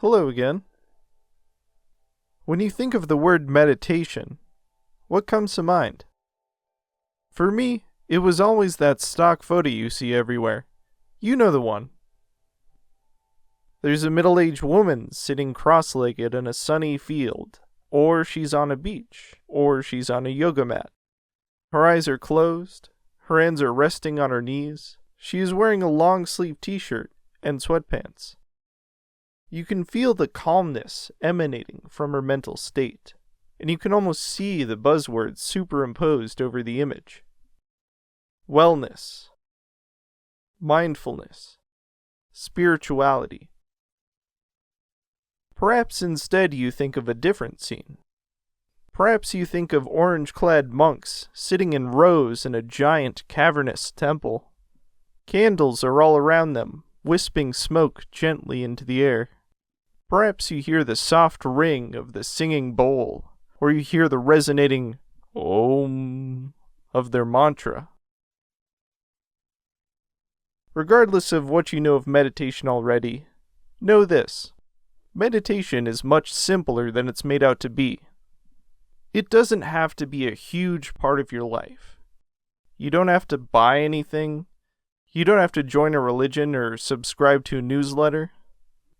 Hello again. When you think of the word meditation, what comes to mind? For me, it was always that stock photo you see everywhere. You know the one. There's a middle-aged woman sitting cross-legged in a sunny field, or she's on a beach, or she's on a yoga mat. Her eyes are closed, her hands are resting on her knees. She is wearing a long-sleeve t-shirt and sweatpants. You can feel the calmness emanating from her mental state, and you can almost see the buzzwords superimposed over the image. Wellness, mindfulness, spirituality. Perhaps instead you think of a different scene. Perhaps you think of orange-clad monks sitting in rows in a giant cavernous temple. Candles are all around them, wisping smoke gently into the air. Perhaps you hear the soft ring of the singing bowl, or you hear the resonating Om of their mantra. Regardless of what you know of meditation already, know this. Meditation is much simpler than it's made out to be. It doesn't have to be a huge part of your life. You don't have to buy anything. You don't have to join a religion or subscribe to a newsletter.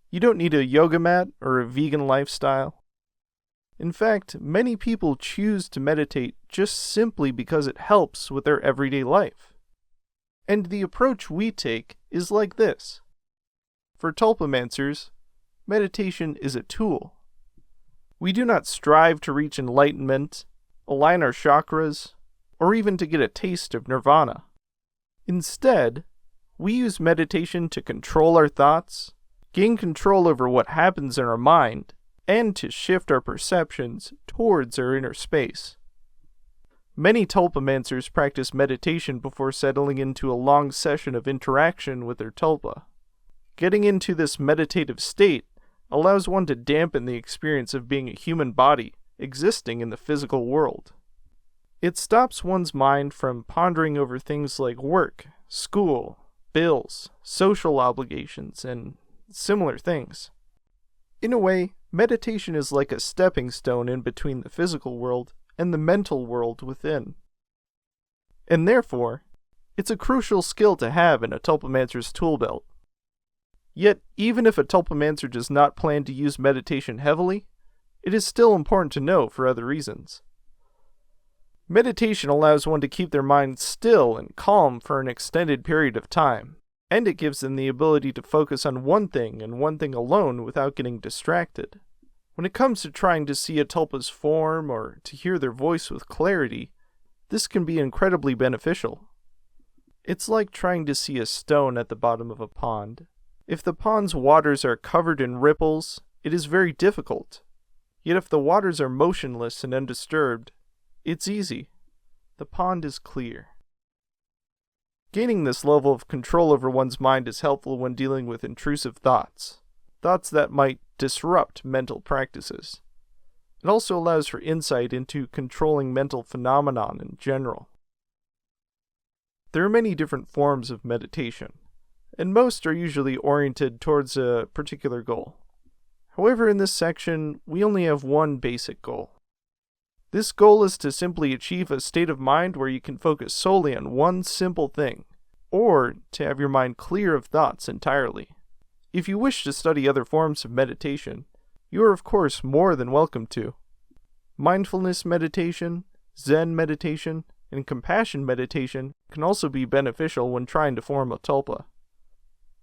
You don't need a yoga mat or a vegan lifestyle. In fact, many people choose to meditate just simply because it helps with their everyday life. And the approach we take is like this. For Tulpamancers, meditation is a tool. We do not strive to reach enlightenment, align our chakras, or even to get a taste of nirvana. Instead, we use meditation to control our thoughts, gain control over what happens in our mind, and to shift our perceptions towards our inner space. Many Tulpamancers practice meditation before settling into a long session of interaction with their tulpa. Getting into this meditative state allows one to dampen the experience of being a human body existing in the physical world. It stops one's mind from pondering over things like work, school, bills, social obligations, and similar things. In a way, meditation is like a stepping stone in between the physical world and the mental world within. And therefore, it's a crucial skill to have in a Tulpamancer's tool belt. Yet, even if a Tulpamancer does not plan to use meditation heavily, it is still important to know for other reasons. Meditation allows one to keep their mind still and calm for an extended period of time, and it gives them the ability to focus on one thing and one thing alone without getting distracted. When it comes to trying to see a tulpa's form or to hear their voice with clarity, this can be incredibly beneficial. It's like trying to see a stone at the bottom of a pond. If the pond's waters are covered in ripples, it is very difficult. Yet if the waters are motionless and undisturbed, it's easy. The pond is clear. Gaining this level of control over one's mind is helpful when dealing with intrusive thoughts that might disrupt mental practices. It also allows for insight into controlling mental phenomenon in general. There are many different forms of meditation, and most are usually oriented towards a particular goal. However, in this section, we only have one basic goal. This goal is to simply achieve a state of mind where you can focus solely on one simple thing, or to have your mind clear of thoughts entirely. If you wish to study other forms of meditation, you are of course more than welcome to. Mindfulness meditation, Zen meditation, and compassion meditation can also be beneficial when trying to form a tulpa.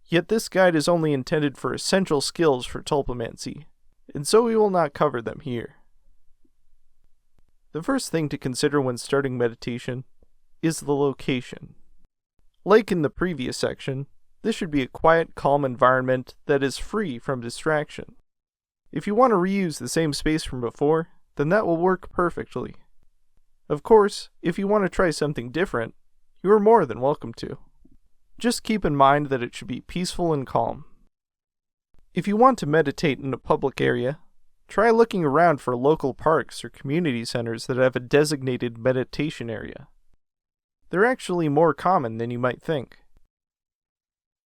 Yet this guide is only intended for essential skills for Tulpamancy, and so we will not cover them here. The first thing to consider when starting meditation is the location. Like in the previous section, this should be a quiet, calm environment that is free from distraction. If you want to reuse the same space from before, then that will work perfectly. Of course, if you want to try something different, you are more than welcome to. Just keep in mind that it should be peaceful and calm. If you want to meditate in a public area, try looking around for local parks or community centers that have a designated meditation area. They're actually more common than you might think.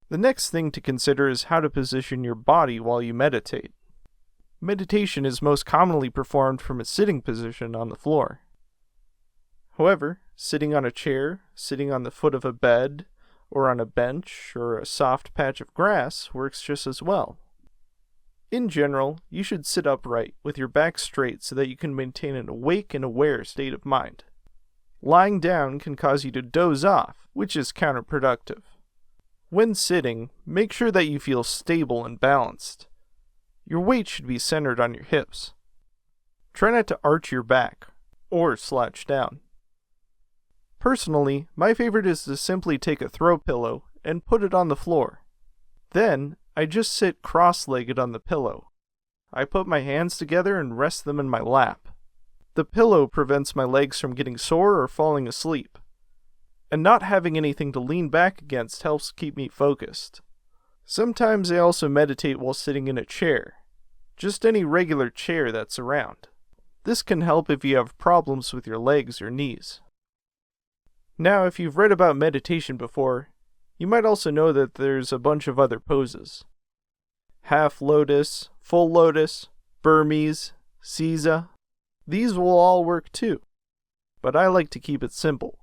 The next thing to consider is how to position your body while you meditate. Meditation is most commonly performed from a sitting position on the floor. However, sitting on a chair, sitting on the foot of a bed, or on a bench or a soft patch of grass works just as well. In general, you should sit upright with your back straight so that you can maintain an awake and aware state of mind. Lying down can cause you to doze off, which is counterproductive. When sitting, make sure that you feel stable and balanced. Your weight should be centered on your hips. Try not to arch your back or slouch down. Personally, my favorite is to simply take a throw pillow and put it on the floor. Then, I just sit cross-legged on the pillow. I put my hands together and rest them in my lap. The pillow prevents my legs from getting sore or falling asleep. And not having anything to lean back against helps keep me focused. Sometimes I also meditate while sitting in a chair. Just any regular chair that's around. This can help if you have problems with your legs or knees. Now, if you've read about meditation before, you might also know that there's a bunch of other poses. Half lotus, full lotus, Burmese, Seiza. These will all work too, but I like to keep it simple.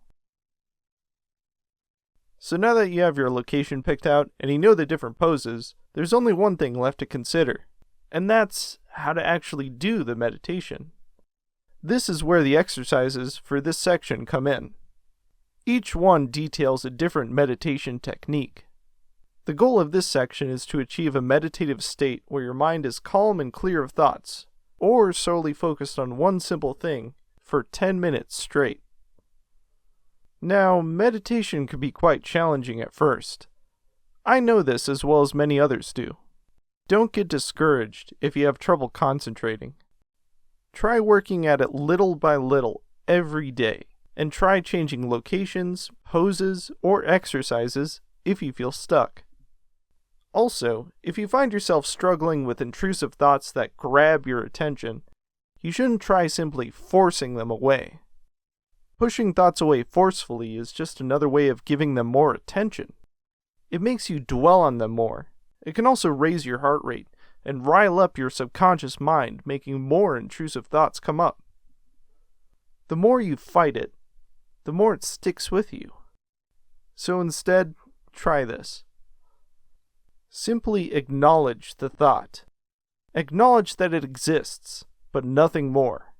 So now that you have your location picked out and you know the different poses, there's only one thing left to consider, and that's how to actually do the meditation. This is where the exercises for this section come in. Each one details a different meditation technique. The goal of this section is to achieve a meditative state where your mind is calm and clear of thoughts, or solely focused on one simple thing for 10 minutes straight. Now, meditation can be quite challenging at first. I know this as well as many others do. Don't get discouraged if you have trouble concentrating. Try working at it little by little every day, and try changing locations, poses, or exercises if you feel stuck. Also, if you find yourself struggling with intrusive thoughts that grab your attention, you shouldn't try simply forcing them away. Pushing thoughts away forcefully is just another way of giving them more attention. It makes you dwell on them more. It can also raise your heart rate and rile up your subconscious mind, making more intrusive thoughts come up. The more you fight it, the more it sticks with you. So instead, try this. Simply acknowledge the thought. Acknowledge that it exists, but nothing more.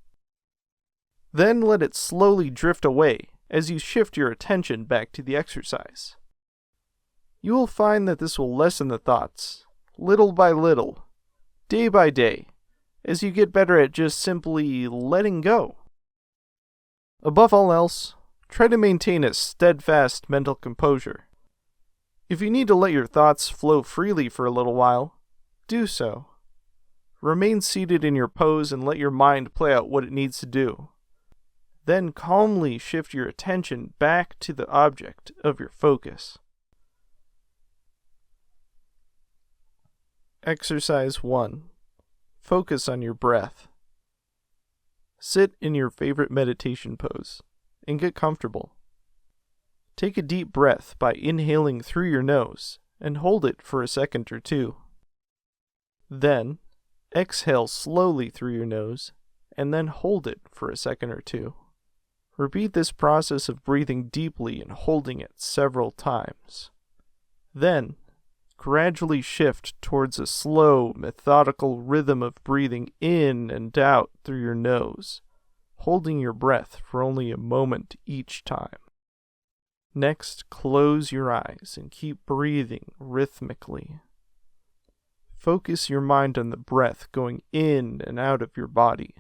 Then let it slowly drift away as you shift your attention back to the exercise. You will find that this will lessen the thoughts, little by little, day by day, as you get better at just simply letting go. Above all else, try to maintain a steadfast mental composure. If you need to let your thoughts flow freely for a little while, do so. Remain seated in your pose and let your mind play out what it needs to do. Then calmly shift your attention back to the object of your focus. Exercise 1. Focus on your breath. Sit in your favorite meditation pose and get comfortable. Take a deep breath by inhaling through your nose and hold it for a second or two. Then, exhale slowly through your nose and then hold it for a second or two. Repeat this process of breathing deeply and holding it several times. Then, gradually shift towards a slow, methodical rhythm of breathing in and out through your nose, holding your breath for only a moment each time. Next, close your eyes and keep breathing rhythmically. Focus your mind on the breath going in and out of your body.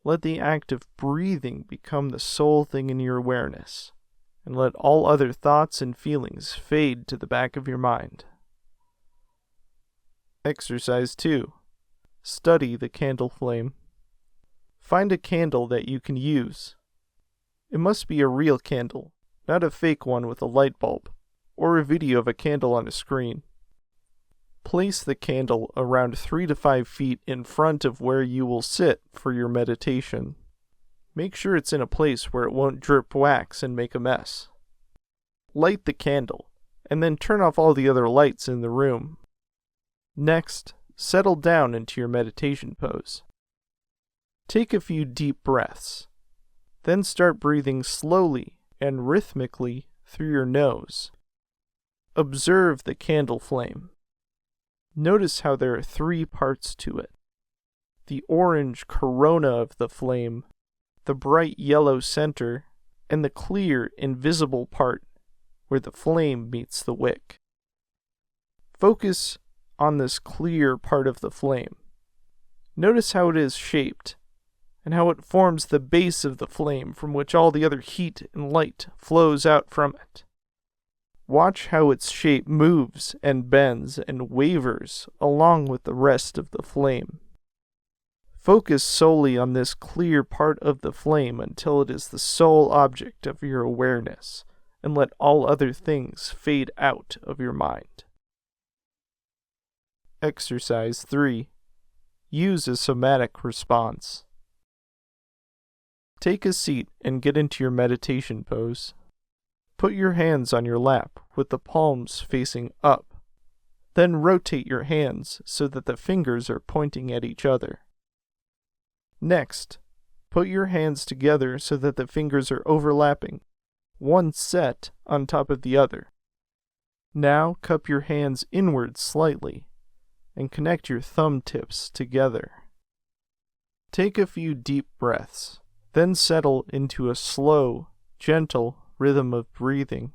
Let the act of breathing become the sole thing in your awareness, and let all other thoughts and feelings fade to the back of your mind. Exercise 2. Study the candle flame. Find a candle that you can use. It must be a real candle, not a fake one with a light bulb, or a video of a candle on a screen. Place the candle around 3 to 5 feet in front of where you will sit for your meditation. Make sure it's in a place where it won't drip wax and make a mess. Light the candle, and then turn off all the other lights in the room. Next, settle down into your meditation pose. Take a few deep breaths, then start breathing slowly and rhythmically through your nose. Observe the candle flame. Notice how there are 3 parts to it: the orange corona of the flame, the bright yellow center, and the clear, invisible part where the flame meets the wick. Focus on this clear part of the flame. Notice how it is shaped, and how it forms the base of the flame from which all the other heat and light flows out from it. Watch how its shape moves and bends and wavers along with the rest of the flame. Focus solely on this clear part of the flame until it is the sole object of your awareness, and let all other things fade out of your mind. Exercise 3. Use a somatic response. Take a seat and get into your meditation pose. Put your hands on your lap with the palms facing up. Then rotate your hands so that the fingers are pointing at each other. Next, put your hands together so that the fingers are overlapping, one set on top of the other. Now cup your hands inward slightly and connect your thumb tips together. Take a few deep breaths, then settle into a slow, gentle rhythm of breathing.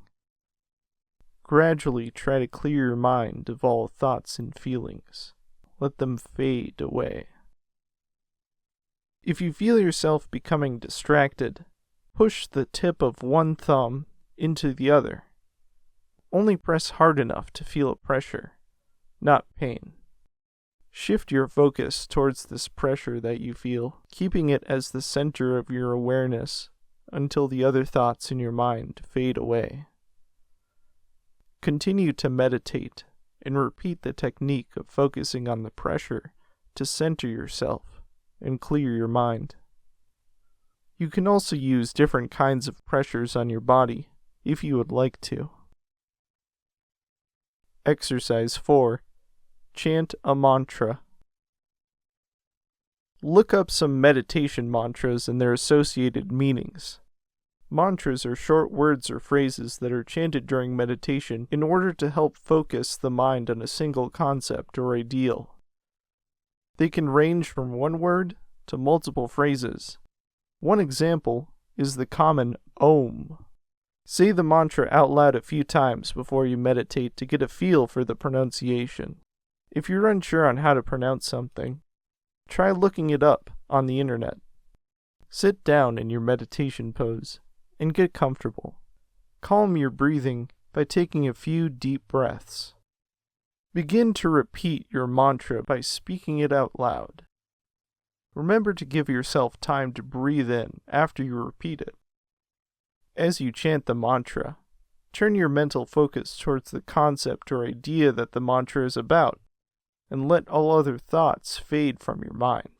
Gradually try to clear your mind of all thoughts and feelings. Let them fade away. If you feel yourself becoming distracted, push the tip of one thumb into the other. Only press hard enough to feel a pressure, not pain. Shift your focus towards this pressure that you feel, keeping it as the center of your awareness until the other thoughts in your mind fade away. Continue to meditate and repeat the technique of focusing on the pressure to center yourself and clear your mind. You can also use different kinds of pressures on your body if you would like to. Exercise 4. Chant a mantra. Look up some meditation mantras and their associated meanings. Mantras are short words or phrases that are chanted during meditation in order to help focus the mind on a single concept or ideal. They can range from one word to multiple phrases. One example is the common Om. Say the mantra out loud a few times before you meditate to get a feel for the pronunciation. If you're unsure on how to pronounce something, try looking it up on the internet. Sit down in your meditation pose and get comfortable. Calm your breathing by taking a few deep breaths. Begin to repeat your mantra by speaking it out loud. Remember to give yourself time to breathe in after you repeat it. As you chant the mantra, turn your mental focus towards the concept or idea that the mantra is about, and let all other thoughts fade from your mind.